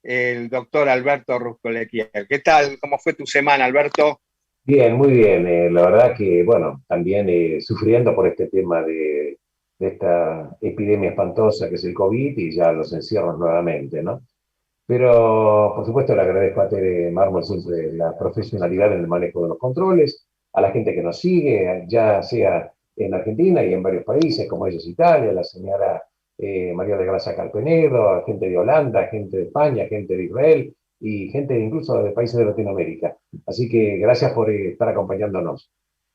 el doctor Alberto Ruscolequier. ¿Qué tal? ¿Cómo fue tu semana, Alberto? Bien, muy bien. La verdad que, bueno, también sufriendo por este tema de esta epidemia espantosa que es el COVID y ya los encierros nuevamente, ¿no? Pero, por supuesto, le agradezco a Tere Mármol siempre la profesionalidad en el manejo de los controles, a la gente que nos sigue, ya sea en Argentina y en varios países, como ellos Italia, la señora María de Gracia Carpenedo, a gente de Holanda, gente de España, gente de Israel y gente incluso de países de Latinoamérica. Así que gracias por estar acompañándonos.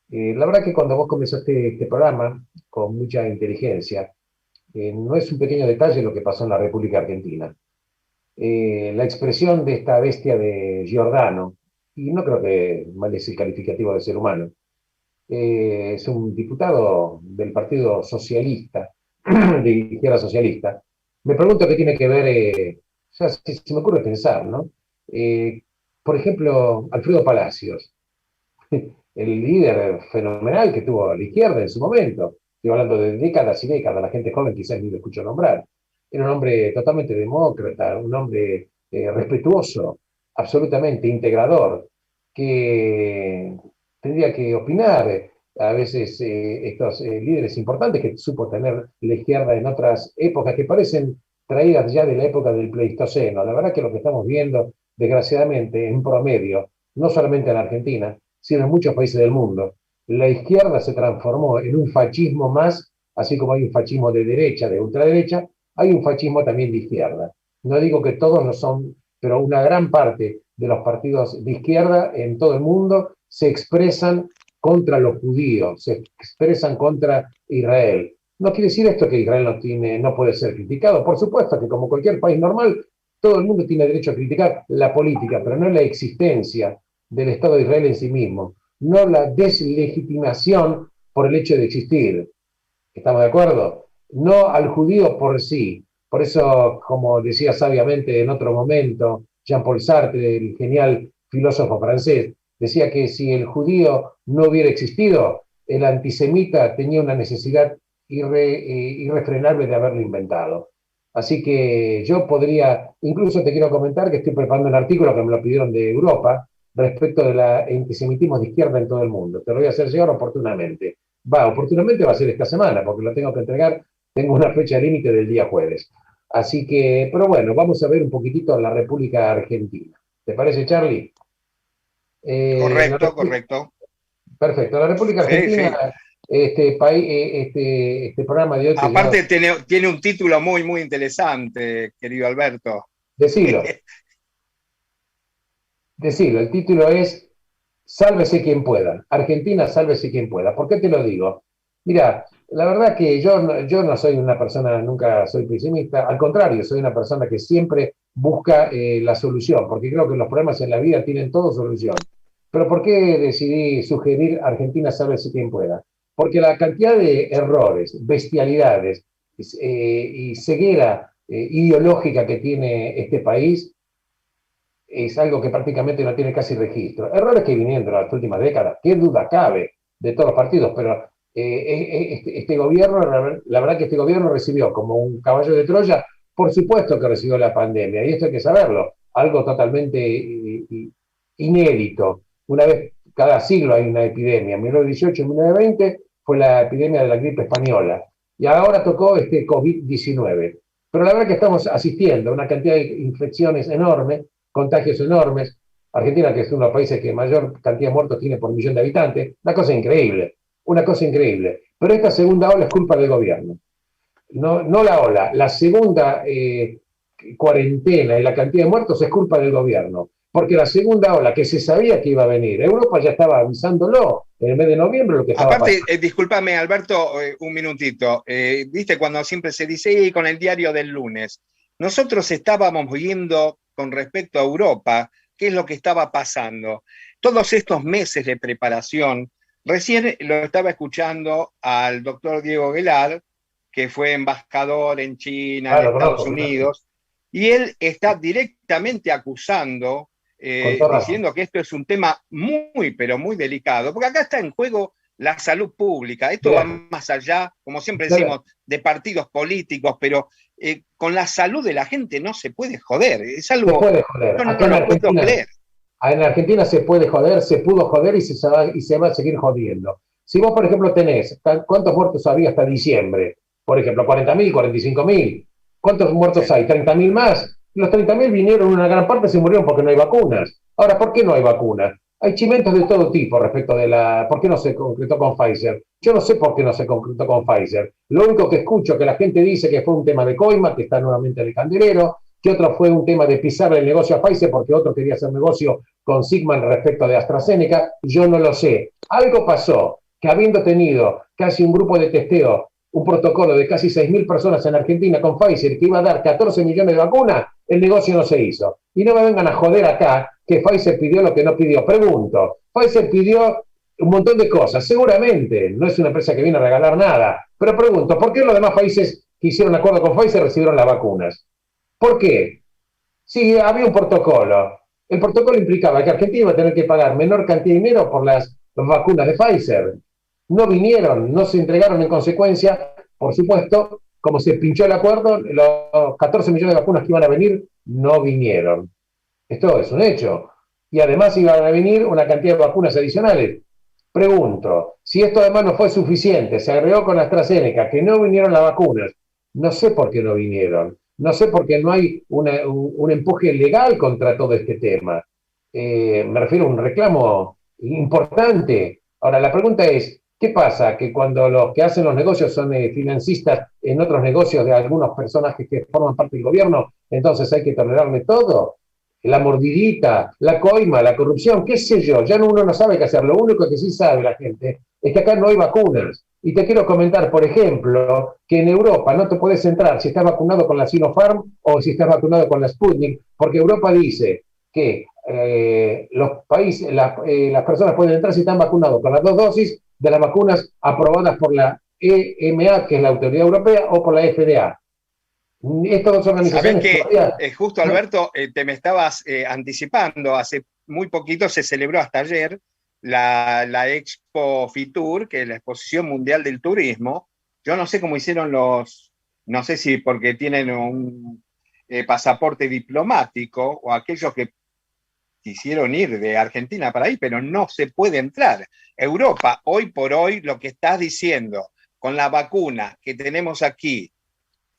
La verdad que cuando vos comenzaste este programa con mucha inteligencia, no es un pequeño detalle lo que pasó en la República Argentina. La expresión de esta bestia de Giordano, y no creo que mal es el calificativo de ser humano, es un diputado del Partido Socialista, de izquierda socialista. Me pregunto qué tiene que ver, o sea, si me ocurre pensar, ¿no? Eh, por ejemplo, Alfredo Palacios, el líder fenomenal que tuvo a la izquierda en su momento. Estoy hablando de décadas y décadas, la gente joven quizás ni lo escuchó nombrar. Era un hombre totalmente demócrata, un hombre respetuoso, absolutamente integrador, que tendría que opinar. A veces estos líderes importantes que supo tener la izquierda en otras épocas que parecen traídas ya de la época del Pleistoceno. La verdad que lo que estamos viendo, desgraciadamente, en promedio, no solamente en Argentina, sino en muchos países del mundo. La izquierda se transformó en un fascismo más, así como hay un fascismo de derecha, de ultraderecha, hay un fascismo también de izquierda. No digo que todos lo son, pero una gran parte de los partidos de izquierda en todo el mundo se expresan contra los judíos, se expresan contra Israel. No quiere decir esto que Israel no puede ser criticado. Por supuesto que como cualquier país normal, todo el mundo tiene derecho a criticar la política, pero no la existencia del Estado de Israel en sí mismo, no la deslegitimación por el hecho de existir. ¿Estamos de acuerdo? No al judío por sí. Por eso, como decía sabiamente en otro momento Jean-Paul Sartre, el genial filósofo francés, decía que si el judío no hubiera existido, el antisemita tenía una necesidad irrefrenable de haberlo inventado. Así que yo podría, incluso te quiero comentar que estoy preparando un artículo que me lo pidieron de Europa respecto del antisemitismo de izquierda en todo el mundo. Te lo voy a hacer llegar oportunamente. Oportunamente va a ser esta semana, porque lo tengo que entregar, tengo una fecha límite del día jueves. Así que, pero bueno, vamos a ver un poquitito la República Argentina. ¿Te parece, Charlie? La Correcto, República, correcto. perfecto. La República Sí, Argentina, sí. este programa de hoy que lleva, Aparte tiene un título muy, muy interesante, querido Alberto. decilo, decilo, el título es Sálvese quien pueda. Argentina, sálvese quien pueda. ¿Por qué te lo digo? Mira, la verdad que yo no soy una persona, nunca soy pesimista, al contrario, soy una persona que siempre busca la solución, porque creo que los problemas en la vida tienen todo solución. Pero ¿por qué decidí sugerir Argentina, sálvese quien pueda? Porque la cantidad de errores, bestialidades y ceguera ideológica que tiene este país es algo que prácticamente no tiene casi registro. Errores que vinieron de las últimas décadas, qué duda cabe de todos los partidos, pero este gobierno, la verdad que este gobierno recibió como un caballo de Troya, por supuesto que recibió la pandemia, y esto hay que saberlo, algo totalmente inédito. Una vez cada siglo hay una epidemia, en 1918, en 1920 fue la epidemia de la gripe española, y ahora tocó este COVID-19. Pero la verdad que estamos asistiendo a una cantidad de infecciones enorme, contagios enormes. Argentina, que es uno de los países que mayor cantidad de muertos tiene por millón de habitantes, una cosa increíble, una cosa increíble. Pero esta segunda ola es culpa del gobierno. No, no la ola, la segunda cuarentena y la cantidad de muertos es culpa del gobierno. Porque la segunda ola, que se sabía que iba a venir, Europa ya estaba avisándolo en el mes de noviembre lo que estaba Aparte, pasando. discúlpame, Alberto, un minutito. Viste, cuando siempre se dice, y con el diario del lunes, nosotros estábamos viendo con respecto a Europa qué es lo que estaba pasando. Todos estos meses de preparación, recién lo estaba escuchando al doctor Diego Guelar, que fue embajador en China, en Ah, lo Estados conozco, claro, Unidos, y él está directamente acusando, con toda razón. diciendo que esto es un tema muy, pero muy delicado, porque acá está en juego la salud pública. Esto va Mira, más allá, como siempre claro, decimos, de partidos políticos, pero con la salud de la gente no se puede joder. Es Se algo puede joder. yo no Acá lo puedo creer. En Argentina se puede joder, se pudo joder y se va a seguir jodiendo. Si vos, por ejemplo, tenés, ¿cuántos muertos había hasta diciembre? Por ejemplo, 40.000, 45.000. ¿Cuántos muertos Sí. hay? 30.000 más. Los 30.000 vinieron, una gran parte se murieron porque no hay vacunas. Ahora, ¿por qué no hay vacunas? Hay chimentos de todo tipo respecto de ¿por qué no se concretó con Pfizer? Yo no sé por qué no se concretó con Pfizer. Lo único que escucho que la gente dice que fue un tema de coima, que está nuevamente en el candelero, que otro fue un tema de pisar el negocio a Pfizer porque otro quería hacer negocio con Sigman respecto de AstraZeneca. Yo no lo sé. Algo pasó que habiendo tenido casi un grupo de testeo, un protocolo de casi 6.000 personas en Argentina con Pfizer que iba a dar 14 millones de vacunas, el negocio no se hizo. Y no me vengan a joder acá que Pfizer pidió lo que no pidió. Pregunto, Pfizer pidió un montón de cosas, seguramente, no es una empresa que viene a regalar nada, pero pregunto, ¿por qué los demás países que hicieron acuerdo con Pfizer recibieron las vacunas? ¿Por qué? Sí, había un protocolo. El protocolo implicaba que Argentina iba a tener que pagar menor cantidad de dinero por las vacunas de Pfizer. No vinieron, no se entregaron en consecuencia, por supuesto, como se pinchó el acuerdo, los 14 millones de vacunas que iban a venir no vinieron. Esto es un hecho. Y además iban a venir una cantidad de vacunas adicionales. Pregunto, si esto además no fue suficiente, se agregó con AstraZeneca, que no vinieron las vacunas, no sé por qué no vinieron, no sé por qué no hay un empuje legal contra todo este tema. Me refiero a un reclamo importante. Ahora, la pregunta es, ¿qué pasa? Que cuando los que hacen los negocios son financistas en otros negocios de algunos personajes que forman parte del gobierno, entonces hay que tolerarle todo. La mordidita, la coima, la corrupción, qué sé yo, ya uno no sabe qué hacer. Lo único que sí sabe la gente es que acá no hay vacunas. Y te quiero comentar, por ejemplo, que en Europa no te puedes entrar si estás vacunado con la Sinopharm o si estás vacunado con la Sputnik, porque Europa dice que los países, las personas pueden entrar si están vacunados con las 2 dosis de las vacunas aprobadas por la EMA, que es la autoridad europea, o por la FDA. Estas dos Sabés organizaciones que todavía justo no. Alberto, te me estabas anticipando, hace muy poquito se celebró hasta ayer la Expo Fitur, que es la Exposición Mundial del Turismo. Yo no sé cómo hicieron no sé si porque tienen un pasaporte diplomático o aquellos que quisieron ir de Argentina para ahí, pero no se puede entrar. Europa, hoy por hoy, lo que estás diciendo, con la vacuna que tenemos aquí,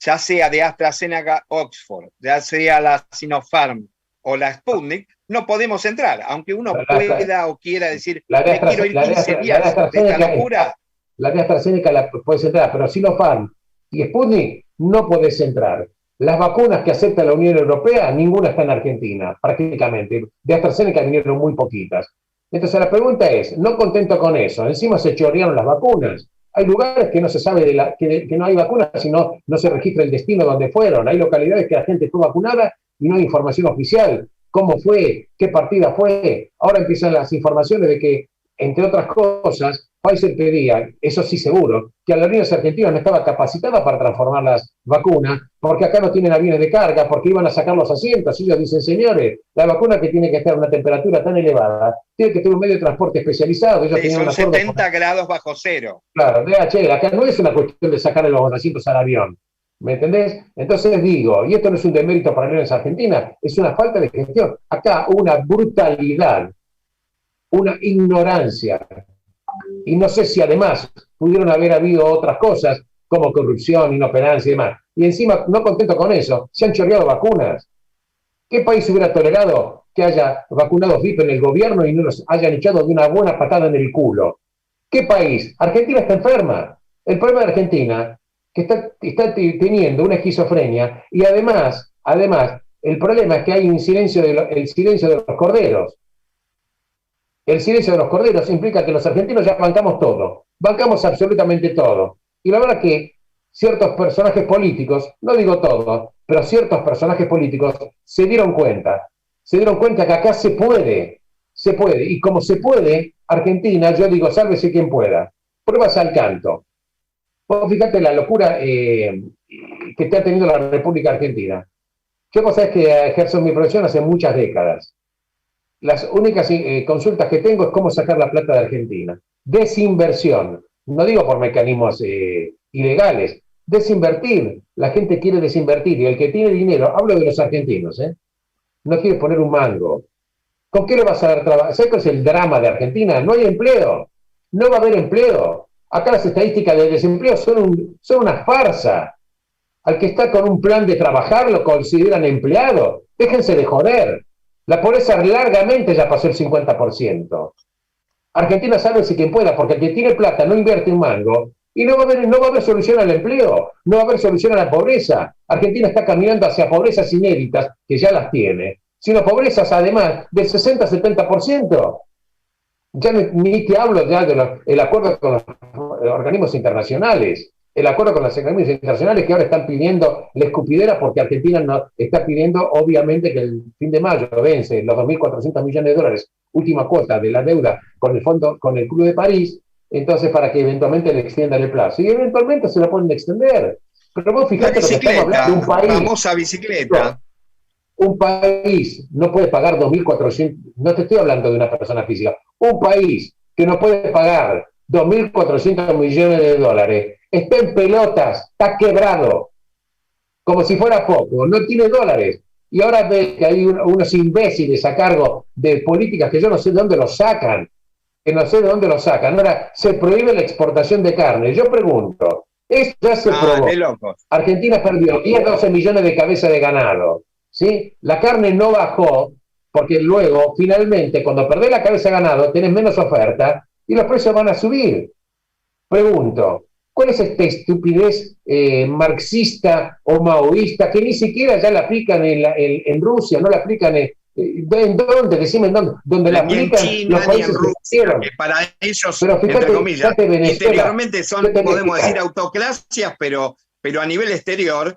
ya sea de AstraZeneca Oxford, ya sea la Sinopharm o la Sputnik, no podemos entrar, aunque uno pueda o quiera decir, me quiero ir 15 días de esta locura. La de AstraZeneca la puedes entrar, pero Sinopharm y Sputnik no puedes entrar. Las vacunas que acepta la Unión Europea, ninguna está en Argentina, prácticamente. De AstraZeneca vinieron muy poquitas. Entonces la pregunta es, no contento con eso, encima se chorrearon las vacunas. Hay lugares que no se sabe que no hay vacunas, sino no se registra el destino donde fueron. Hay localidades que la gente fue vacunada y no hay información oficial. ¿Cómo fue? ¿Qué partida fue? Ahora empiezan las informaciones de que, entre otras cosas, Pfizer pedía, eso sí seguro, que a las líneas argentinas no estaba capacitada para transformar las vacunas, porque acá no tienen aviones de carga, porque iban a sacar los asientos. Y ellos dicen, señores, la vacuna que tiene que estar a una temperatura tan elevada, tiene que tener un medio de transporte especializado. Ellos Sí, son 70 grados bajo cero. Claro, DHL, acá no es una cuestión de sacarle los asientos al avión. ¿Me entendés? Entonces digo, y esto no es un demérito para Aerolíneas Argentinas, es una falta de gestión. Acá una brutalidad, una ignorancia. Y no sé si además pudieron haber habido otras cosas, como corrupción, inoperancia y demás. Y encima, no contento con eso, se han chorreado vacunas. ¿Qué país hubiera tolerado que haya vacunados VIP en el gobierno y no los hayan echado de una buena patada en el culo? ¿Qué país? Argentina está enferma. El problema de Argentina que está teniendo una esquizofrenia y además, el problema es que hay el silencio de los corderos. El silencio de los corderos implica que los argentinos ya bancamos absolutamente todo. Y la verdad que ciertos personajes políticos, no digo todos, pero ciertos personajes políticos se dieron cuenta que acá se puede. Y como se puede, Argentina, yo digo, sálvese quien pueda. Pruebas al canto. Vos fíjate la locura que te ha tenido la República Argentina. Yo vos sabés que ejerzo mi profesión hace muchas décadas. Las únicas consultas que tengo es cómo sacar la plata de Argentina. Desinversión. No digo por mecanismos ilegales. Desinvertir. La gente quiere desinvertir y el que tiene dinero, hablo de los argentinos, no quiere poner un mango. ¿Con qué le vas a dar trabajo? ¿Sabes cuál es el drama de Argentina? No hay empleo. No va a haber empleo. Acá las estadísticas de desempleo son una farsa. Al que está con un plan de trabajar lo consideran empleado. Déjense de joder. La pobreza largamente ya pasó el 50%. Argentina sabe si quien pueda, porque el que tiene plata no invierte un mango y no va a haber solución al empleo, no va a haber solución a la pobreza. Argentina está caminando hacia pobrezas inéditas, que ya las tiene, sino pobrezas además del 60-70%. Ya ni te hablo ya del acuerdo con los organismos internacionales, el acuerdo con los organismos internacionales que ahora están pidiendo la escupidera porque Argentina no, está pidiendo obviamente que el fin de mayo vence los 2.400 millones de dólares, última cuota de la deuda con el fondo, con el Club de París, entonces para que eventualmente le extiendan el plazo. Y eventualmente se lo pueden extender. Pero vos fijate lo que estamos hablando de un país. Famosa bicicleta. Un país no puede pagar 2.400, no te estoy hablando de una persona física, un país que no puede pagar 2.400 millones de dólares, está en pelotas, está quebrado, como si fuera poco, no tiene dólares. Y ahora ve que hay unos imbéciles a cargo de políticas que yo no sé de dónde los sacan, Ahora se prohíbe la exportación de carne. Yo pregunto, esto ya se probó. Argentina perdió 10-12 millones de cabezas de ganado. ¿Sí? La carne no bajó porque luego, finalmente, cuando perdés la cabeza de ganado, tenés menos oferta y los precios van a subir. Pregunto, ¿cuál es esta estupidez marxista o maoísta que ni siquiera ya la aplican en Rusia, no la aplican ¿en dónde? Decime en dónde. Donde la aplican China, los países Rusia, que hicieron. Para ellos, pero fíjate, entre comillas, interiormente son, podemos fíjate. decir, autocracias, pero a nivel exterior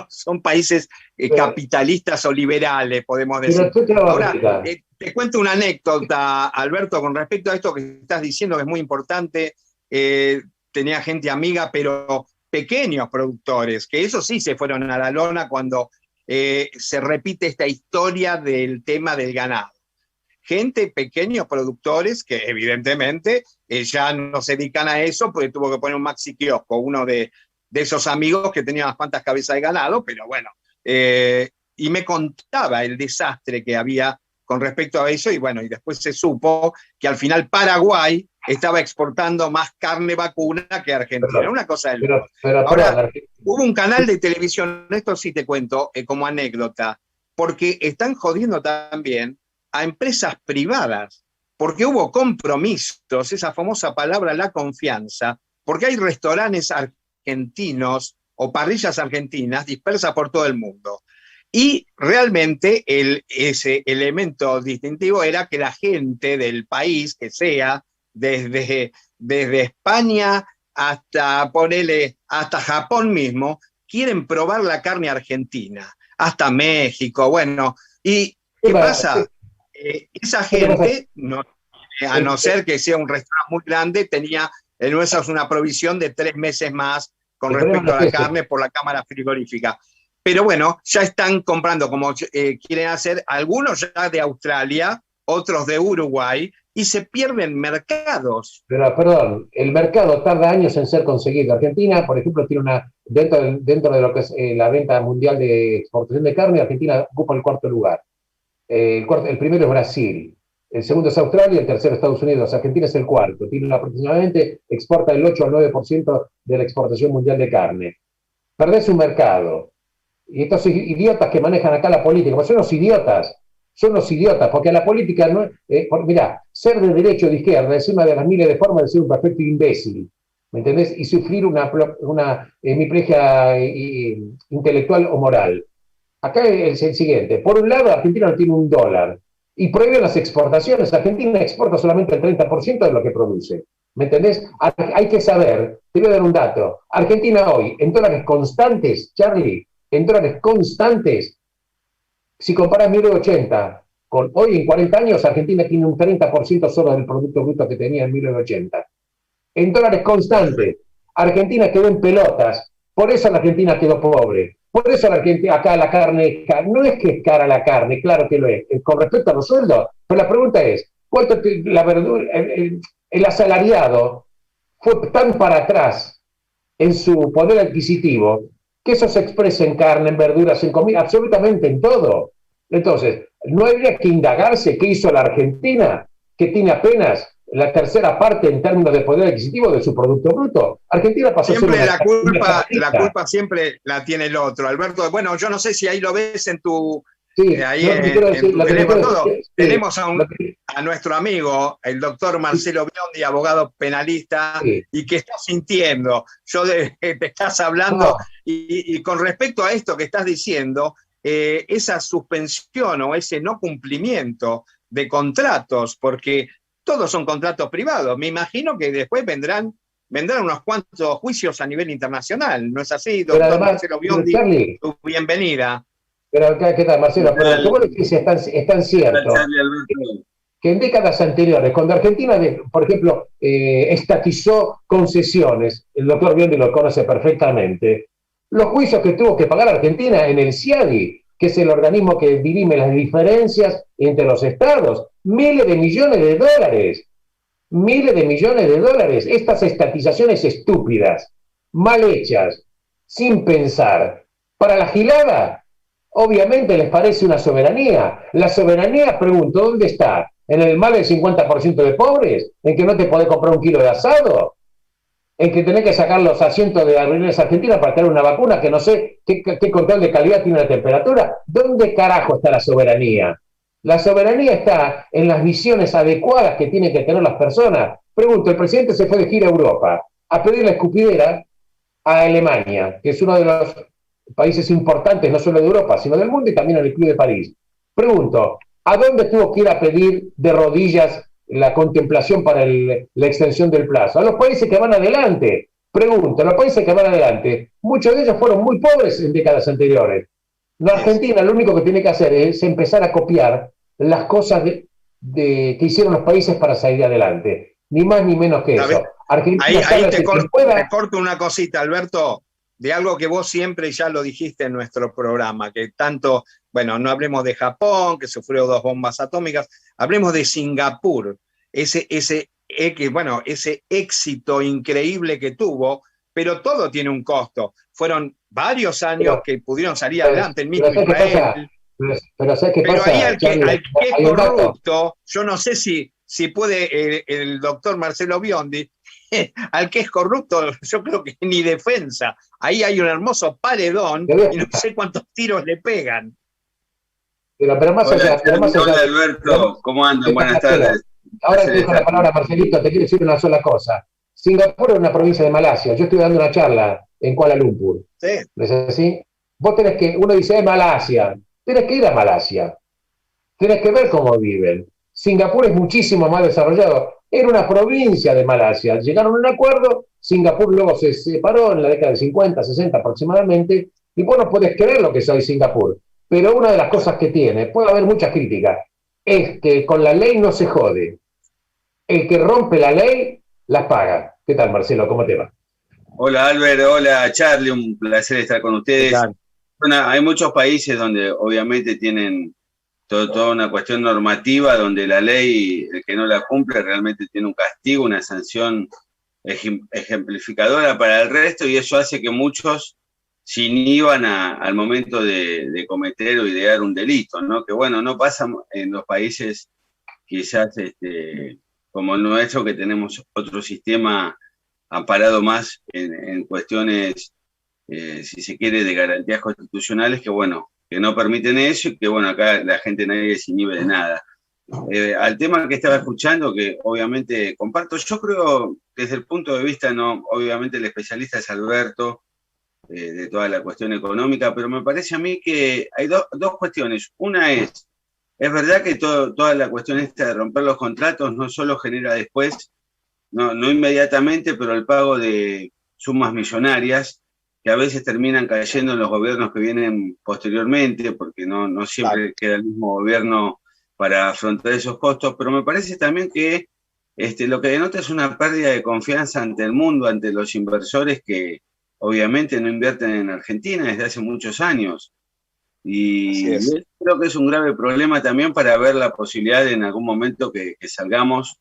son países capitalistas o liberales, podemos decir. Ahora, te cuento una anécdota, Alberto, con respecto a esto que estás diciendo, que es muy importante. Tenía gente amiga, pero pequeños productores, que eso sí se fueron a la lona cuando se repite esta historia del tema del ganado. Gente, pequeños productores que evidentemente ya no se dedican a eso, porque tuvo que poner un maxi kiosco, uno de esos amigos que tenían unas cuantas cabezas de ganado, pero bueno, y me contaba el desastre que había con respecto a eso, y bueno, y después se supo que al final Paraguay estaba exportando más carne vacuna que Argentina. Era una cosa del loco. Ahora, hubo un canal de televisión, esto sí te cuento como anécdota, porque están jodiendo también a empresas privadas, porque hubo compromisos, esa famosa palabra, la confianza, porque hay restaurantes argentinos o parrillas argentinas dispersas por todo el mundo. Y realmente ese elemento distintivo era que la gente del país, que sea desde España hasta Japón mismo, quieren probar la carne argentina, hasta México, bueno. ¿Y qué pasa? Esa gente, a no ser que sea un restaurante muy grande, tenía en nuestras una provisión de 3 meses más con respecto a la carne por la cámara frigorífica. Pero bueno, ya están comprando como quieren hacer, algunos ya de Australia, otros de Uruguay, y se pierden mercados. Pero, perdón, el mercado tarda años en ser conseguido. Argentina, por ejemplo, tiene dentro de lo que es la venta mundial de exportación de carne, Argentina ocupa el 4º lugar. El primero es Brasil, el segundo es Australia, el tercero Estados Unidos. Argentina es el 4º, tiene aproximadamente, exporta el 8 al 9% de la exportación mundial de carne. Perdés un mercado. Y estos idiotas que manejan acá la política, pues son unos idiotas, porque la política no mirá, ser de derecho o de izquierda es una de las miles de formas de ser un perfecto imbécil, ¿me entendés? Y sufrir una hemiplegia intelectual o moral. Acá es el siguiente, por un lado Argentina no tiene un dólar, y prohíbe las exportaciones. Argentina exporta solamente el 30% de lo que produce, ¿me entendés? Hay que saber, te voy a dar un dato, Argentina hoy, en dólares constantes, Charlie, en dólares constantes, si comparas 1980 con hoy en 40 años, Argentina tiene un 30% solo del Producto Bruto que tenía en 1980. En dólares constantes, Argentina quedó en pelotas, por eso la Argentina quedó pobre, por eso acá la carne, no es que es cara la carne, claro que lo es, con respecto a los sueldos, pero la pregunta es, ¿cuánto la verdura, el asalariado fue tan para atrás en su poder adquisitivo, que eso se expresa en carne, en verduras, en comida, absolutamente en todo. Entonces, no habría que indagarse qué hizo la Argentina, que tiene apenas la tercera parte en términos de poder adquisitivo de su Producto Bruto. Argentina pasó a ser Siempre una la chatarrita. culpa siempre la tiene el otro, Alberto. Bueno, yo no sé si ahí lo ves en tu, Sí, ahí yo lo que quiero en decir, tu lo que te teléfono, quiero todo. decir, sí, Tenemos que, a nuestro amigo, el doctor sí, Marcelo Biondi, abogado penalista, sí, y que está sintiendo, te estás hablando, no, y con respecto a esto que estás diciendo, esa suspensión o ese no cumplimiento de contratos, porque todos son contratos privados, me imagino que después vendrán unos cuantos juicios a nivel internacional, ¿no es así, pero doctor además, Marcelo pero Biondi? Charlie, Tu bienvenida. pero ¿qué tal, ¿Qué Marcelo? Pero que tal? vos decís es tan ¿Qué tal, cierto Charlie Alberto? que en décadas anteriores, cuando Argentina, por ejemplo, estatizó concesiones, el doctor Biondi lo conoce perfectamente, los juicios que tuvo que pagar Argentina en el CIADI, que es el organismo que dirime las diferencias entre los estados, miles de millones de dólares, estas estatizaciones estúpidas, mal hechas, sin pensar, para la gilada, obviamente les parece una soberanía. La soberanía, pregunto, ¿dónde está? ¿En el más del 50% de pobres? ¿En que no te podés comprar un kilo de asado? ¿En que tenés que sacar los asientos de aerolíneas argentinas para tener una vacuna que no sé qué control de calidad tiene la temperatura? ¿Dónde carajo está la soberanía? La soberanía está en las visiones adecuadas que tienen que tener las personas. Pregunto, el presidente se fue de gira a Europa a pedir la escupidera a Alemania, que es uno de los países importantes, no solo de Europa, sino del mundo y también en el Club de París. Pregunto, ¿a dónde tuvo que ir a pedir de rodillas la contemplación para la extensión del plazo? A los países que van adelante. Pregunto, a los países que van adelante, muchos de ellos fueron muy pobres en décadas anteriores. La Argentina lo único que tiene que hacer es empezar a copiar las cosas que hicieron los países para salir adelante. Ni más ni menos que ¿Sabes? eso. Argentina Ahí sabe que quien pueda. te corto una cosita, Alberto, de algo que vos siempre ya lo dijiste en nuestro programa, que tanto, bueno, no hablemos de Japón, que sufrió 2 bombas atómicas, hablemos de Singapur, bueno, ese éxito increíble que tuvo, pero todo tiene un costo. Fueron varios años Pero, que pudieron salir pero, adelante, el pero mismo ¿sabes qué pasa? Israel, ¿Sabes qué pero ahí pasa, Charlie? al que es Hay un dato. corrupto, yo no sé si puede el doctor Marcelo Biondi, al que es corrupto, yo creo que ni defensa. Ahí hay un hermoso paredón y no sé cuántos tiros le pegan. Pero más Hola, allá, pero Charlie. más allá Hola, de. Alberto. ¿Cómo andan? ¿Qué tal, Buenas Marcelo? tardes. Un Ahora te placer dejo la estar con palabra, ustedes. Marcelito, te quiero decir una sola cosa. Singapur es una provincia de Malasia. Yo estoy dando una charla en Kuala Lumpur. Sí. ¿No es así? Vos tenés que, uno dice, Malasia. Tenés que ir a Malasia. Tenés que ver cómo viven. Singapur es muchísimo más desarrollado. Era una provincia de Malasia. Llegaron a un acuerdo, Singapur luego se separó en la década de 50, 60 aproximadamente, y vos no podés creer lo que es hoy Singapur. Pero una de las cosas que tiene, puede haber muchas críticas, es que con la ley no se jode. El que rompe la ley, la paga. ¿Qué tal, Marcelo? ¿Cómo te va? Hola, Albert. Hola, Charlie. Un placer estar con ¿Qué ustedes. tal? Bueno, hay muchos países donde obviamente tienen toda una cuestión normativa, donde la ley, el que no la cumple, realmente tiene un castigo, una sanción ejemplificadora para el resto, y eso hace que muchos se inhiban al momento de cometer o idear un delito, ¿no? Que bueno, no pasa en los países quizás como el nuestro, que tenemos otro sistema amparado más en cuestiones, si se quiere, de garantías constitucionales, que bueno, que no permiten eso, y que bueno, acá la gente nadie se inhibe de nada. Al tema que estaba escuchando, que obviamente comparto, yo creo desde el punto de vista, no, obviamente el especialista es Alberto, de toda la cuestión económica, pero me parece a mí que hay dos cuestiones. Una es verdad que toda la cuestión esta de romper los contratos no solo genera después, no inmediatamente, pero el pago de sumas millonarias, que a veces terminan cayendo en los gobiernos que vienen posteriormente, porque no siempre queda el mismo gobierno para afrontar esos costos, pero me parece también que lo que denota es una pérdida de confianza ante el mundo, ante los inversores que obviamente no invierten en Argentina desde hace muchos años. Y creo que es un grave problema también para ver la posibilidad de en algún momento que salgamos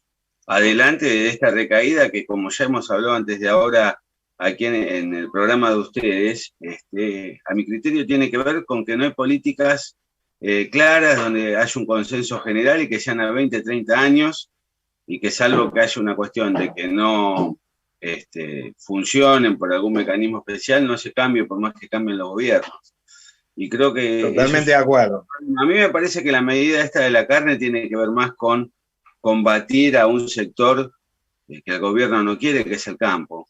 adelante de esta recaída que, como ya hemos hablado antes de ahora, aquí en el programa de ustedes, a mi criterio tiene que ver con que no hay políticas claras donde haya un consenso general y que sean a 20, 30 años y que salvo que haya una cuestión de que no funcionen por algún mecanismo especial, no se cambie por más que cambien los gobiernos. Y creo que totalmente de acuerdo. A mí me parece que la medida esta de la carne tiene que ver más con combatir a un sector que el gobierno no quiere, que es el campo.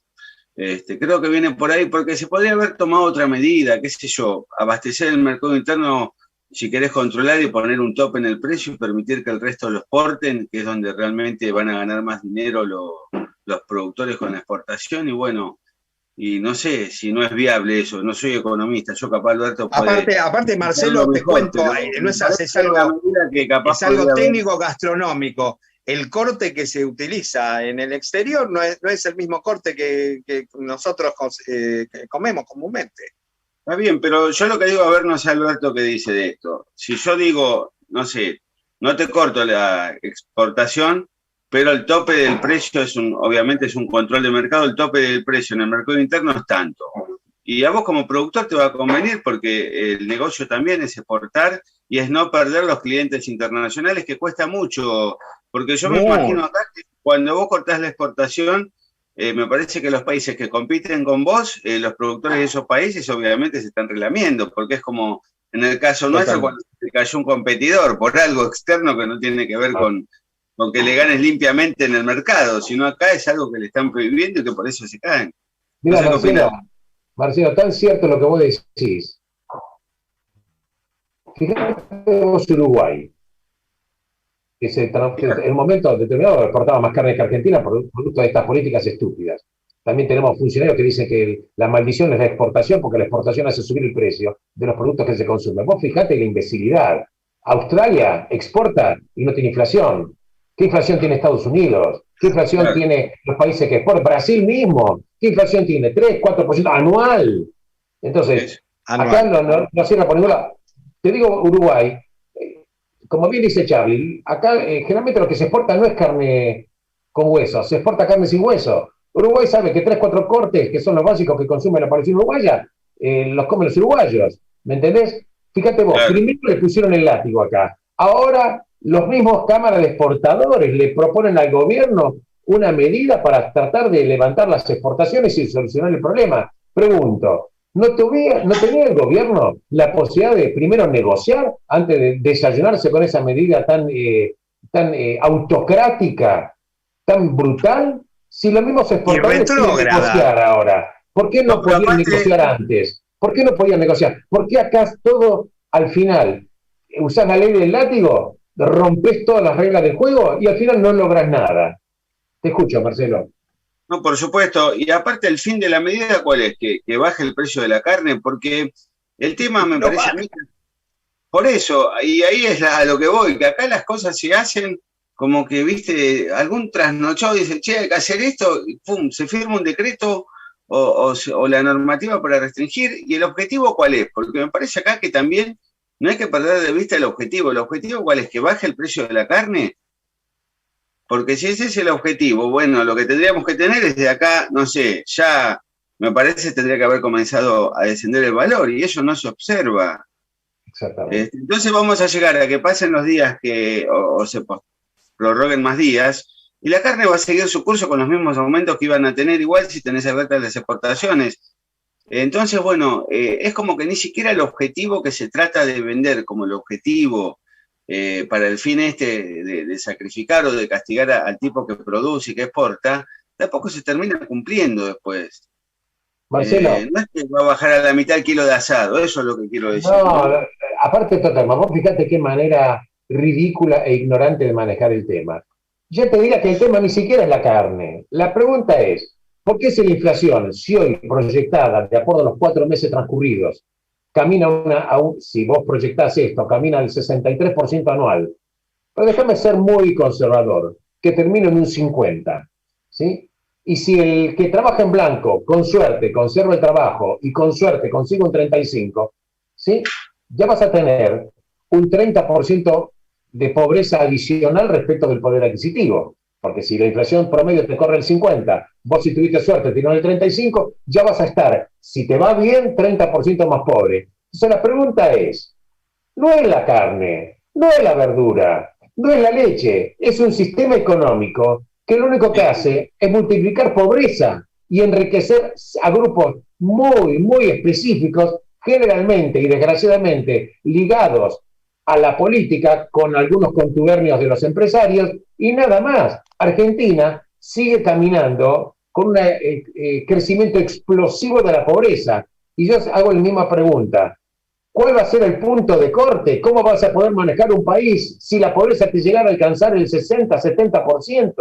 Creo que viene por ahí porque se podría haber tomado otra medida, qué sé yo, abastecer el mercado interno si querés controlar y poner un tope en el precio y permitir que el resto lo exporten, que es donde realmente van a ganar más dinero los productores con la exportación, y bueno, y no sé si no es viable eso, no soy economista, yo capaz Alberto puede... Aparte Marcelo, te cuento, no es algo técnico gastronómico. El corte que se utiliza en el exterior no es el mismo corte que nosotros que comemos comúnmente. Está bien, pero yo lo que digo, a ver, no sé Alberto qué dice de esto. Si yo digo, no sé, no te corto la exportación, pero el tope del precio obviamente es un control de mercado, el tope del precio en el mercado interno es tanto. Y a vos como productor te va a convenir porque el negocio también es exportar y es no perder los clientes internacionales, que cuesta mucho, porque yo me imagino acá que cuando vos cortás la exportación, me parece que los países que compiten con vos, los productores de esos países obviamente se están relamiendo, porque es como en el caso nuestro cuando se cayó un competidor por algo externo que no tiene que ver con que le ganes limpiamente en el mercado, sino acá es algo que le están prohibiendo y que por eso se caen. Mira, no sé Marcelo, tan cierto lo que vos decís. Fíjate vos Uruguay, que en el momento determinado exportaba más carne que Argentina producto de estas políticas estúpidas. También tenemos funcionarios que dicen que la maldición es la exportación porque la exportación hace subir el precio de los productos que se consumen. Vos fijate la imbecilidad. Australia exporta y no tiene inflación. ¿Qué inflación tiene Estados Unidos? ¿Qué inflación tiene los países que exportan? Brasil mismo. ¿Qué inflación tiene? 3, 4% anual. Entonces, acá no cierra por ningún lado. Te digo, Uruguay, como bien dice Charlie, acá generalmente lo que se exporta no es carne con hueso, se exporta carne sin hueso. Uruguay sabe que 3, 4 cortes, que son los básicos que consume la población uruguaya, los comen los uruguayos. ¿Me entendés? Fíjate vos, primero le pusieron el látigo acá. Ahora los mismos cámaras de exportadores le proponen al gobierno una medida para tratar de levantar las exportaciones y solucionar el problema. Pregunto, ¿no tenía el gobierno la posibilidad de primero negociar antes de desayunarse con esa medida tan autocrática, tan brutal? Si los mismos exportadores quieren negociar ahora, ¿por qué no podían negociar antes? ¿Por qué no podían negociar? ¿Por qué acá todo al final usás la ley del látigo, rompes todas las reglas del juego y al final no logras nada? Te escucho, Marcelo. No, por supuesto. Y aparte, el fin de la medida, ¿cuál es? Que baje el precio de la carne, porque el tema me parece a mí. Por eso, y ahí es a lo que voy, que acá las cosas se hacen como que, viste, algún trasnochado dice, che, hay que hacer esto, y pum, se firma un decreto o la normativa para restringir. ¿Y el objetivo cuál es? Porque me parece acá que también no hay que perder de vista el objetivo. ¿El objetivo cuál es? ¿Que baje el precio de la carne? Porque si ese es el objetivo, bueno, lo que tendríamos que tener es de acá, no sé, ya me parece tendría que haber comenzado a descender el valor y eso no se observa. Exactamente. Entonces vamos a llegar a que pasen los días o se prorroguen más días y la carne va a seguir su curso con los mismos aumentos que iban a tener igual si tenés abiertas las exportaciones. Entonces, bueno, es como que ni siquiera el objetivo que se trata de vender como el objetivo para el fin de sacrificar o de castigar al tipo que produce y que exporta, tampoco se termina cumpliendo después. Marcelo. No es que va a bajar a la mitad el kilo de asado, eso es lo que quiero decir. No, aparte de todo tema, vos fíjate qué manera ridícula e ignorante de manejar el tema. Yo te diría que el tema ni siquiera es la carne. La pregunta es, ¿por qué si la inflación, si hoy proyectada, de acuerdo a los 4 meses transcurridos, camina si vos proyectás esto, camina al 63% anual, pero déjame ser muy conservador, que termine en un 50%, ¿sí? Y si el que trabaja en blanco, con suerte, conserva el trabajo y con suerte consigue un 35%, ¿sí? Ya vas a tener un 30% de pobreza adicional respecto del poder adquisitivo. porque si la inflación promedio te corre el 50, vos si tuviste suerte tiró el 35, ya vas a estar, si te va bien, 30% más pobre. Entonces la pregunta es, no es la carne, no es la verdura, no es la leche, es un sistema económico que lo único que hace es multiplicar pobreza y enriquecer a grupos muy, muy específicos, generalmente y desgraciadamente ligados a la política con algunos contubernios de los empresarios y nada más. Argentina sigue caminando con un crecimiento explosivo de la pobreza. Y yo hago la misma pregunta. ¿Cuál va a ser el punto de corte? ¿Cómo vas a poder manejar un país si la pobreza te llegara a alcanzar el 60-70%?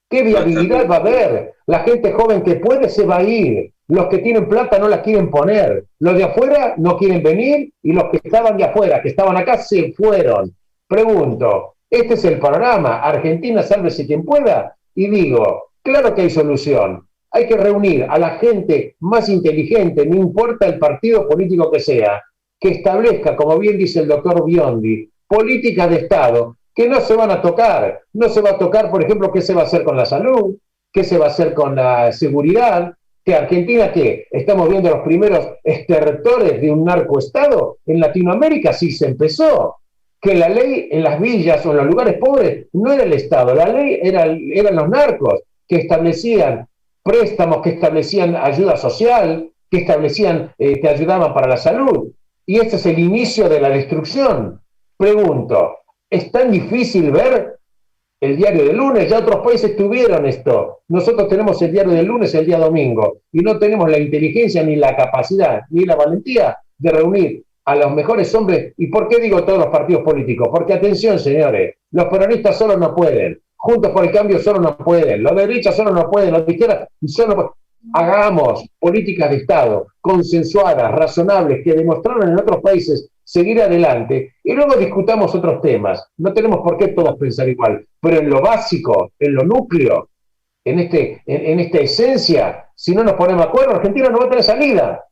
¿Qué viabilidad va a haber? La gente joven que puede se va a ir. Los que tienen plata no la quieren poner. Los de afuera no quieren venir y los que estaban de afuera, que estaban acá, se fueron. Pregunto, ¿este es el panorama? Argentina, sálvese quien pueda. Y digo, claro que hay solución. Hay que reunir a la gente más inteligente, no importa el partido político que sea, que establezca, como bien dice el doctor Biondi, políticas de Estado que no se van a tocar. No se va a tocar, por ejemplo, qué se va a hacer con la salud, qué se va a hacer con la seguridad, que Argentina, ¿qué? Estamos viendo los primeros estertores de un narcoestado. En Latinoamérica sí se empezó. Que la ley en las villas o en los lugares pobres no era el Estado, la ley eran los narcos, que establecían préstamos, que establecían ayuda social, que establecían, que ayudaban para la salud. Y este es el inicio de la destrucción. Pregunto, ¿es tan difícil ver el diario del lunes? Ya otros países tuvieron esto. Nosotros tenemos el diario del lunes el día domingo y no tenemos la inteligencia, ni la capacidad, ni la valentía de reunir a los mejores hombres. ¿Y por qué digo todos los partidos políticos? Porque atención, señores, los peronistas solo no pueden, Juntos por el Cambio solo no pueden, los de derecha solo no pueden, los de izquierda solo no pueden. Hagamos políticas de Estado consensuadas, razonables, que demostraron en otros países seguir adelante, y luego discutamos otros temas. No tenemos por qué todos pensar igual, pero en lo básico, en lo núcleo, en esta esencia, si no nos ponemos de acuerdo, Argentina no va a tener salida.